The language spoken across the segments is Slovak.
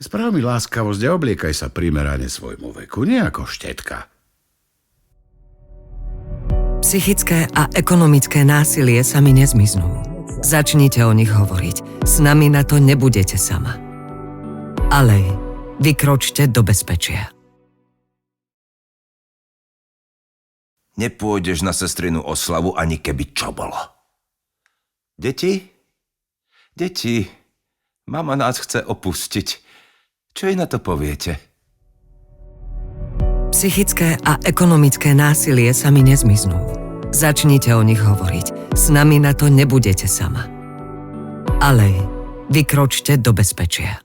Správ mi láskavosť a obliekaj sa primerane svojmu veku, nie ako štetka. Psychické a ekonomické násilie sami nezmiznú. Začnite o nich hovoriť. S nami na to nebudete sama. Ale vykročte do bezpečia. Nepôjdeš na sestrinu oslavu, ani keby čo bolo. Deti? Deti, mama nás chce opustiť. Čo jej na to poviete? Psychické a ekonomické násilie sami nezmiznú. Začnite o nich hovoriť. S nami na to nebudete sama. Ale vykročte do bezpečia.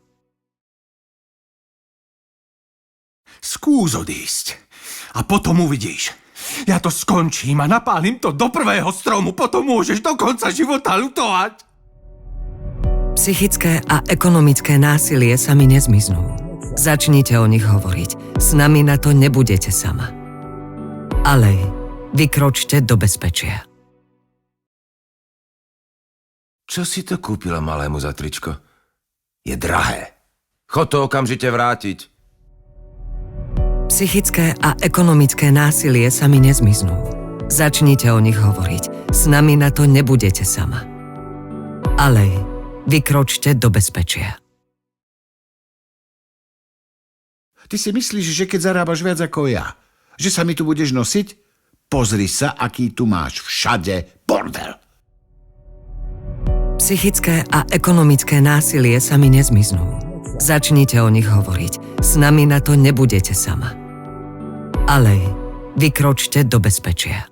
Skús odísť. A potom uvidíš. Ja to skončím a napálim to do prvého stromu. Potom môžeš do konca života ľutovať. Psychické a ekonomické násilie sami nezmiznú. Začnite o nich hovoriť. S nami na to nebudete sama. Ale vykročte do bezpečia. Čo si to kúpila malému za tričko? Je drahé. Chod to okamžite vrátiť. Psychické a ekonomické násilie sami nezmiznú. Začnite o nich hovoriť. S nami na to nebudete sama. Ale vykročte do bezpečia. Ty si myslíš, že keď zarábaš viac ako ja, že sa mi tu budeš nosiť? Pozri sa, aký tu máš všade bordel. Psychické a ekonomické násilie sami nezmiznú. Začnite o nich hovoriť. S nami na to nebudete sama. Ale vykročte do bezpečia.